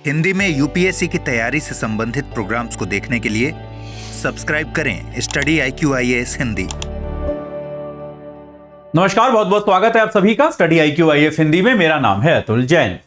हिंदी में यूपीएससी की तैयारी से संबंधित प्रोग्राम्स को देखने के लिए सब्सक्राइब करें स्टडी IQ-IAS हिंदी। नमस्कार, बहुत बहुत स्वागत है आप सभी का स्टडी IQ-IAS हिंदी में। मेरा नाम है अतुल जैन।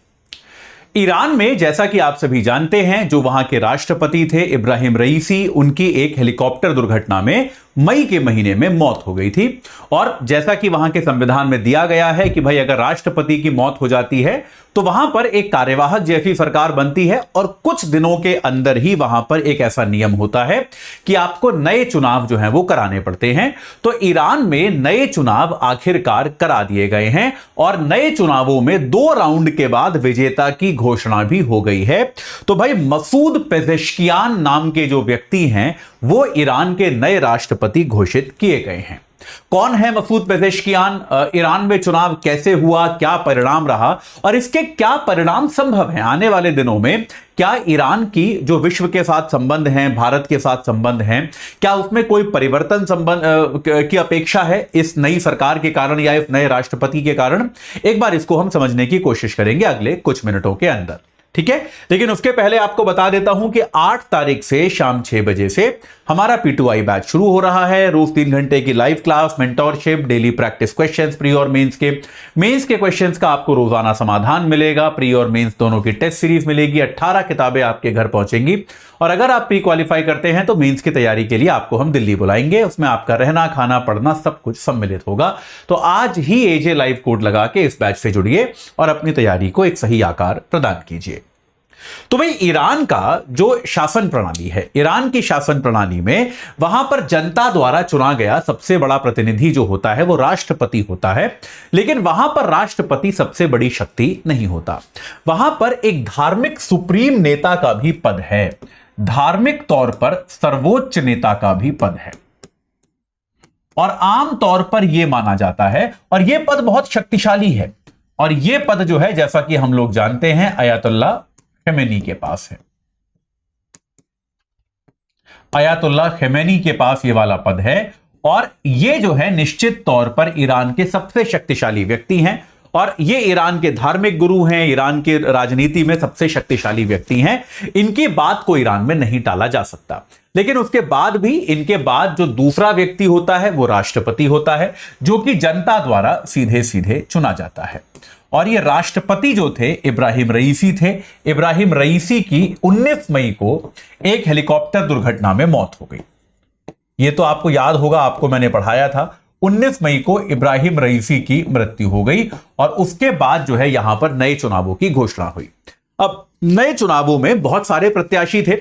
ईरान में जैसा कि आप सभी जानते हैं, जो वहां के राष्ट्रपति थे इब्राहिम रईसी, उनकी एक हेलीकॉप्टर दुर्घटना में मई के महीने में मौत हो गई थी। और जैसा कि वहां के संविधान में दिया गया है कि भाई अगर राष्ट्रपति की मौत हो जाती है तो वहां पर एक कार्यवाहक जैसी सरकार बनती है और कुछ दिनों के अंदर ही वहां पर एक ऐसा नियम होता है कि आपको नए चुनाव जो हैं वो कराने पड़ते हैं। तो ईरान में नए चुनाव आखिरकार करा दिए गए हैं और नए चुनावों में 2 राउंड के बाद विजेता की घोषणा भी हो गई है। तो भाई मसूद पेजेश्कियान नाम के जो व्यक्ति हैं वो ईरान के नए राष्ट्रपति घोषित किए गए हैं। कौन है मसूद पेजेश्कियान, ईरान में चुनाव कैसे हुआ, क्या परिणाम रहा और इसके क्या परिणाम संभव हैं आने वाले दिनों में? क्या ईरान की जो विश्व के साथ संबंध हैं, भारत के साथ संबंध हैं, क्या उसमें कोई परिवर्तन संबंध की अपेक्षा है इस नई सरकार के कारण या इस नए राष्ट्रपति के कारण? एक बार इसको हम समझने की कोशिश करेंगे अगले कुछ मिनटों के अंदर, ठीक है। लेकिन उसके पहले आपको बता देता हूं कि 8 तारीख से शाम 6 बजे से हमारा P2I बैच शुरू हो रहा है। रोज 3 घंटे की live class, mentorship, daily practice questions, pre और मेंस के क्वेश्चंस का आपको रोजाना समाधान मिलेगा। प्री और मेंस दोनों की टेस्ट सीरीज मिलेगी। 18 किताबें आपके घर पहुंचेंगी और अगर आप प्री क्वालिफाई करते हैं तो मेंस की तैयारी के लिए आपको हम दिल्ली बुलाएंगे। उसमें आपका रहना, खाना, पढ़ना सब कुछ सम्मिलित होगा। तो आज ही एजे लाइव कोड लगा के इस बैच से जुड़िए और अपनी तैयारी को एक सही आकार प्रदान कीजिए। तो भाई ईरान का जो शासन प्रणाली है, ईरान की शासन प्रणाली में वहां पर जनता द्वारा चुना गया सबसे बड़ा प्रतिनिधि जो होता है वो राष्ट्रपति होता है। लेकिन वहां पर राष्ट्रपति सबसे बड़ी शक्ति नहीं होता। वहां पर एक धार्मिक सुप्रीम नेता का भी पद है, धार्मिक तौर पर सर्वोच्च नेता का भी पद है और आम तौर पर यह माना जाता है और यह पद बहुत शक्तिशाली है। और यह पद जो है, जैसा कि हम लोग जानते हैं, अयातुल्लाह खमेनी के पास है। अयातुल्लाह खमेनी के पास ये वाला पद है और ये जो है निश्चित तौर पर ईरान के सबसे शक्तिशाली व्यक्ति हैं और ये ईरान के धार्मिक गुरु हैं, ईरान के राजनीति में सबसे शक्तिशाली व्यक्ति हैं। इनकी बात को ईरान में नहीं टाला जा सकता। लेकिन उसके बाद भी इनके बाद जो दूसरा व्यक्ति होता है वो राष्ट्रपति होता है, जो कि जनता द्वारा सीधे सीधे चुना जाता है। और ये राष्ट्रपति जो थे इब्राहिम रईसी थे। इब्राहिम रईसी की 19 मई को एक हेलीकॉप्टर दुर्घटना में मौत हो गई। ये तो आपको याद होगा, आपको मैंने पढ़ाया था। 19 मई को इब्राहिम रईसी की मृत्यु हो गई और उसके बाद जो है यहां पर नए चुनावों की घोषणा हुई। अब नए चुनावों में बहुत सारे प्रत्याशी थे।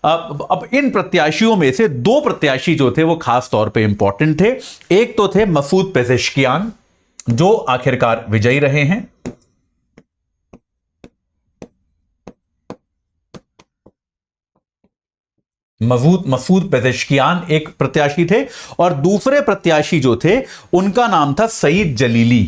अब इन प्रत्याशियों में से 2 प्रत्याशी जो थे वो खास तौर पे इंपॉर्टेंट थे। एक तो थे मसूद पेजेश्कियान, जो आखिरकार विजयी रहे हैं। मसूद पेजेश्कियान एक प्रत्याशी थे और दूसरे प्रत्याशी जो थे उनका नाम था सईद जलीली।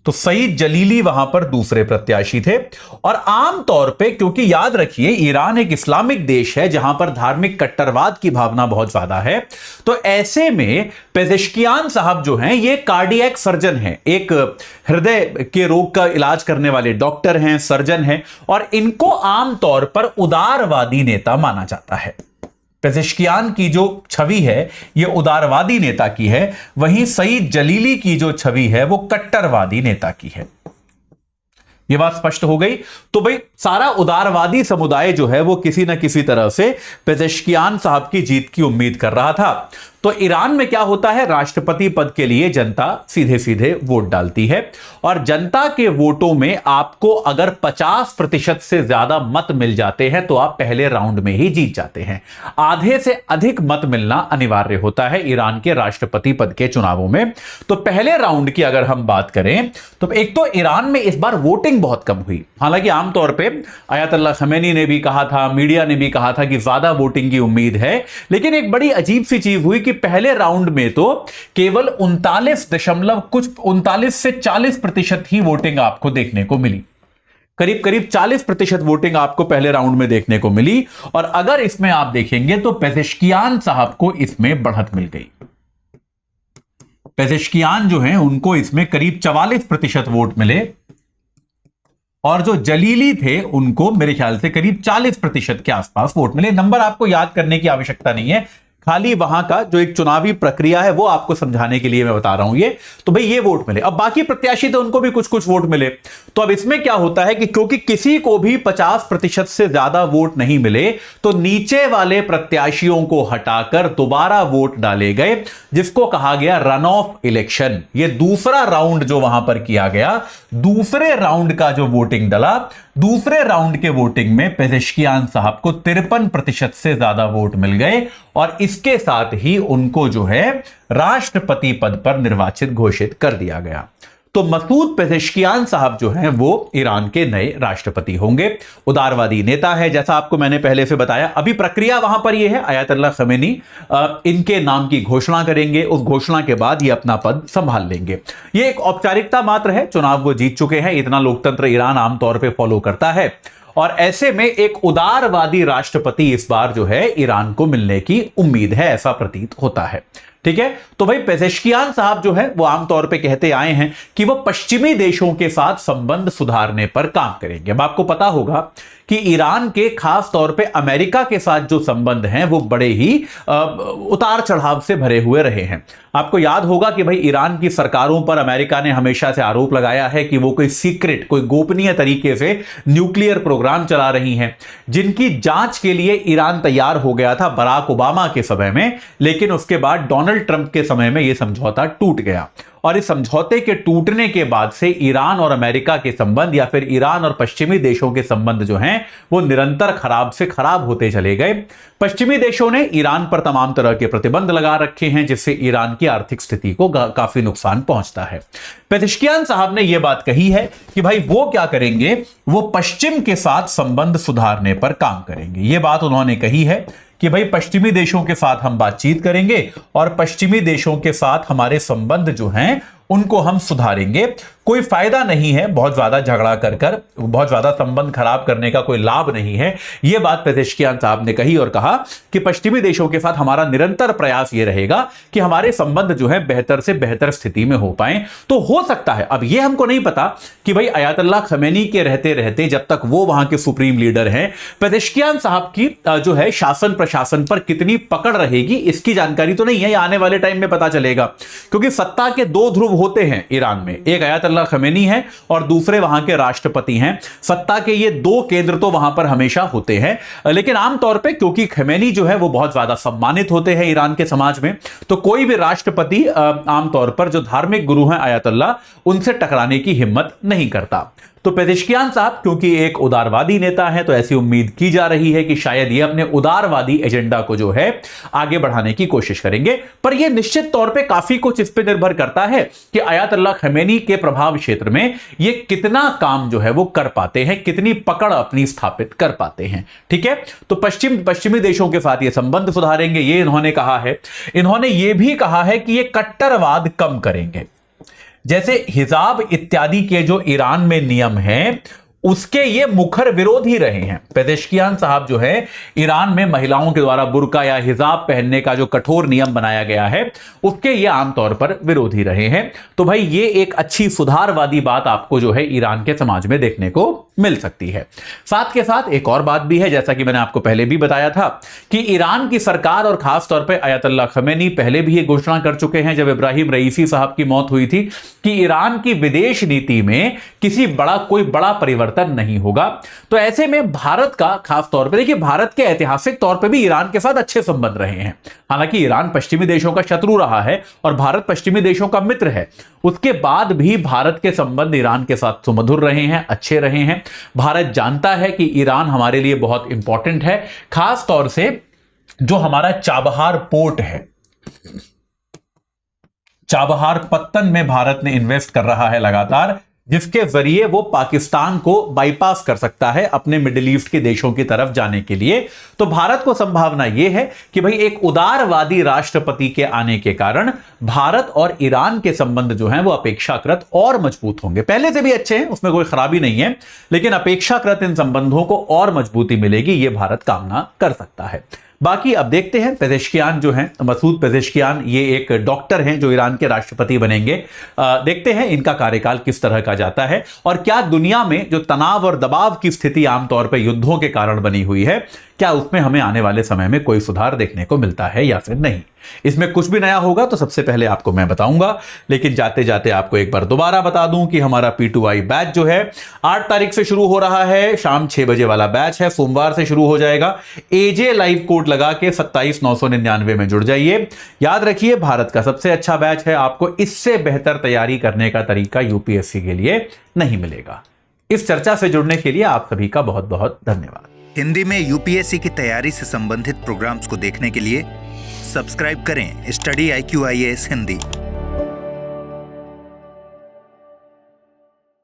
तो सईद जलीली वहां पर दूसरे प्रत्याशी थे। और आमतौर पे, क्योंकि याद रखिए ईरान एक इस्लामिक देश है जहां पर धार्मिक कट्टरवाद की भावना बहुत ज्यादा है, तो ऐसे में पेजेश्कियान साहब जो हैं ये कार्डियक सर्जन हैं, एक हृदय के रोग का इलाज करने वाले डॉक्टर हैं, सर्जन हैं और इनको आमतौर पर उदारवादी नेता माना जाता है। पेजेश्कियान की जो छवि है ये उदारवादी नेता की है, वहीं सईद जलीली की जो छवि है वो कट्टरवादी नेता की है। ये बात स्पष्ट हो गई। तो भाई सारा उदारवादी समुदाय जो है वो किसी ना किसी तरह से पेजेश्कियान साहब की जीत की उम्मीद कर रहा था। तो ईरान में क्या होता है, राष्ट्रपति पद के लिए जनता सीधे सीधे वोट डालती है और जनता के वोटों में आपको अगर 50% से ज्यादा मत मिल जाते हैं तो आप पहले राउंड में ही जीत जाते हैं। आधे से अधिक मत मिलना अनिवार्य होता है ईरान के राष्ट्रपति पद के चुनावों में। तो पहले राउंड की अगर हम बात करें तो एक तो ईरान में इस बार वोटिंग बहुत कम हुई। हालांकि आमतौर पर अयातुल्लाह खमेनी ने भी कहा था, मीडिया ने भी कहा था कि ज्यादा वोटिंग की उम्मीद है, लेकिन एक बड़ी अजीब सी चीज हुई कि पहले राउंड में तो केवल 39 से 40% ही वोटिंग आपको देखने को मिली। करीब करीब 40% वोटिंग आपको पहले राउंड में देखने को मिली। और अगर इसमें आप देखेंगे तो पेजेश्कियान साहब को इसमें बढ़त मिल गई। पेजेश्कियान जो हैं उनको इसमें करीब 44% वोट मिले और जो जलीली थे उनको मेरे ख्याल से करीब 40% के आसपास वोट मिले। नंबर आपको याद करने की आवश्यकता नहीं है, खाली वहां का जो एक चुनावी प्रक्रिया है वो आपको समझाने के लिए मैं बता रहा हूं ये। तो भाई ये वोट मिले। अब बाकी प्रत्याशी थे उनको भी कुछ कुछ वोट मिले। तो अब इसमें क्या होता है कि क्योंकि किसी को भी 50% से ज्यादा वोट नहीं मिले, तो नीचे वाले प्रत्याशियों को हटाकर दोबारा वोट डाले गए, जिसको कहा गया रन ऑफ इलेक्शन। ये दूसरा राउंड जो वहां पर किया गया, दूसरे राउंड का जो वोटिंग डला, दूसरे राउंड के वोटिंग में पेजेश्कियान साहब को 53% से ज्यादा वोट मिल गए और इसके साथ ही उनको जो है राष्ट्रपति पद पर निर्वाचित घोषित कर दिया गया। तो मसूद पेजेश्कियान साहब जो हैं वो ईरान के नए राष्ट्रपति होंगे। उदारवादी नेता है, जैसा आपको मैंने पहले से बताया। अभी प्रक्रिया वहां पर ये है, अयातुल्लाह खमेनी इनके नाम की घोषणा करेंगे, उस घोषणा के बाद ये अपना पद संभाल लेंगे। ये एक औपचारिकता मात्र है, चुनाव वो जीत चुके हैं, इतना लोकतंत्र ईरान आमतौर पर फॉलो करता है। और ऐसे में एक उदारवादी राष्ट्रपति इस बार जो है ईरान को मिलने की उम्मीद है, ऐसा प्रतीत होता है। ठीक है, तो भाई पेजेश्कियान साहब जो है वो आमतौर पे कहते आए हैं कि वो पश्चिमी देशों के साथ संबंध सुधारने पर काम करेंगे। अब आपको पता होगा कि ईरान के खास तौर पे अमेरिका के साथ जो संबंध हैं वो बड़े ही उतार चढ़ाव से भरे हुए रहे हैं। आपको याद होगा कि भाई ईरान की सरकारों पर अमेरिका ने हमेशा से आरोप लगाया है कि वो कोई सीक्रेट, कोई गोपनीय तरीके से न्यूक्लियर प्रोग्राम चला रही हैं, जिनकी जांच के लिए ईरान तैयार हो गया था बराक ओबामा के समय में, लेकिन उसके बाद डोनाल्ड ट्रंप के समय में यह समझौता टूट गया। और इस समझौते के टूटने के बाद से ईरान और अमेरिका के संबंध या फिर ईरान और पश्चिमी देशों के संबंध जो हैं वो निरंतर खराब से खराब होते चले गए। पश्चिमी देशों ने ईरान पर तमाम तरह के प्रतिबंध लगा रखे हैं, जिससे ईरान की आर्थिक स्थिति को काफी नुकसान पहुंचता है। पेजेश्कियान साहब ने यह बात कही है कि भाई वो क्या करेंगे, वो पश्चिम के साथ संबंध सुधारने पर काम करेंगे। यह बात उन्होंने कही है कि भाई पश्चिमी देशों के साथ हम बातचीत करेंगे और पश्चिमी देशों के साथ हमारे संबंध जो हैं उनको हम सुधारेंगे। कोई फायदा नहीं है बहुत ज्यादा झगड़ा कर बहुत ज्यादा संबंध खराब करने का कोई लाभ नहीं है। यह बात पेजेश्कियान साहब ने कही और कहा कि पश्चिमी देशों के साथ हमारा निरंतर प्रयास यह रहेगा कि हमारे संबंध जो है बेहतर से बेहतर स्थिति में हो पाए। तो हो सकता है, अब यह हमको नहीं पता कि भाई अयातुल्लाह खमेनी के रहते रहते जब तक वो वहां के सुप्रीम लीडर हैं, पेजेश्कियान साहब की जो है शासन प्रशासन पर कितनी पकड़ रहेगी, इसकी जानकारी तो नहीं है। यह आने वाले टाइम में पता चलेगा, क्योंकि सत्ता के दो ध्रुव होते हैं ईरान में, एक अयातुल्लाह खमेनी है और दूसरे वहां के राष्ट्रपति हैं। सत्ता के ये दो केंद्र तो वहां पर हमेशा होते हैं, लेकिन आमतौर पे क्योंकि खमेनी जो है वो बहुत ज्यादा सम्मानित होते हैं ईरान के समाज में, तो कोई भी राष्ट्रपति आमतौर पर जो धार्मिक गुरु हैं अयातुल्लाह, उनसे टकराने की हिम्मत नहीं करता। तो पेजेश्कियान साहब क्योंकि एक उदारवादी नेता है, तो ऐसी उम्मीद की जा रही है कि शायद ये अपने उदारवादी एजेंडा को जो है आगे बढ़ाने की कोशिश करेंगे। पर यह निश्चित तौर पे काफी कुछ इस पे निर्भर करता है कि अयातुल्लाह खमेनी के प्रभाव क्षेत्र में ये कितना काम जो है वो कर पाते हैं, कितनी पकड़ अपनी स्थापित कर पाते हैं। ठीक है, तो पश्चिमी देशों के साथ ये संबंध सुधारेंगे, ये इन्होंने कहा है। इन्होंने ये भी कहा है कि ये कट्टरवाद कम करेंगे। जैसे हिजाब इत्यादि के जो ईरान में नियम हैं उसके ये मुखर विरोधी रहे हैं। पेजेश्कियान साहब जो है ईरान में महिलाओं के द्वारा बुर्का या हिजाब पहनने का जो कठोर नियम बनाया गया है उसके ये आमतौर पर विरोधी रहे हैं। तो भाई ये एक अच्छी सुधारवादी बात आपको जो है ईरान के समाज में देखने को मिल सकती है। साथ के साथ एक और बात भी है, जैसा कि मैंने आपको पहले भी बताया था कि ईरान की सरकार और खास तौर पर अयातुल्लाह खमेनी पहले भी ये घोषणा कर चुके हैं जब इब्राहिम रईसी साहब की मौत हुई थी कि ईरान की विदेश नीति में कोई बड़ा परिवर्तन नहीं होगा। तो ऐसे में भारत का खास तौर पर देखिए, भारत के ऐतिहासिक तौर पर भी ईरान के साथ अच्छे संबंध रहे हैं। हालांकि ईरान पश्चिमी देशों का शत्रु रहा है और भारत पश्चिमी देशों का मित्र है, उसके बाद भी भारत के संबंध ईरान के साथ सुमधुर रहे हैं, अच्छे रहे हैं। भारत जानता है कि ईरान हमारे लिए बहुत इंपॉर्टेंट है, खास तौर से जो हमारा चाबहार पोर्ट है, चाबहार पत्तन में भारत ने इन्वेस्ट कर रहा है लगातार, जिसके जरिए वो पाकिस्तान को बाईपास कर सकता है अपने मिडिल ईस्ट के देशों की तरफ जाने के लिए। तो भारत को संभावना यह है कि भाई एक उदारवादी राष्ट्रपति के आने के कारण भारत और ईरान के संबंध जो हैं वो अपेक्षाकृत और मजबूत होंगे। पहले से भी अच्छे हैं, उसमें कोई खराबी नहीं है, लेकिन अपेक्षाकृत इन संबंधों को और मजबूती मिलेगी, यह भारत कामना कर सकता है। बाकी अब देखते हैं पेजेश्कियान जो हैं, मसूद पेजेश्कियान, ये एक डॉक्टर हैं जो ईरान के राष्ट्रपति बनेंगे। देखते हैं इनका कार्यकाल किस तरह का जाता है और क्या दुनिया में जो तनाव और दबाव की स्थिति आमतौर पर युद्धों के कारण बनी हुई है, क्या उसमें हमें आने वाले समय में कोई सुधार देखने को मिलता है या फिर नहीं। इसमें कुछ भी नया होगा तो सबसे पहले आपको मैं बताऊंगा, लेकिन जाते जाते आपको एक बार दोबारा बता दूं कि हमारा P2I बैच जो है 8 तारीख से शुरू हो रहा है। शाम 6 बजे वाला बैच है, सोमवार से शुरू हो जाएगा। AJ लाइव कोड लगा के 27,999 में जुड़ जाइए। याद रखिए, भारत का सबसे अच्छा बैच है, आपको इससे बेहतर तैयारी करने का तरीका UPSC के लिए नहीं मिलेगा। इस चर्चा से जुड़ने के लिए आप सभी का बहुत बहुत धन्यवाद। हिंदी में UPSC की तैयारी से संबंधित प्रोग्राम्स को देखने के लिए सब्सक्राइब करें स्टडी IQ IAS हिंदी।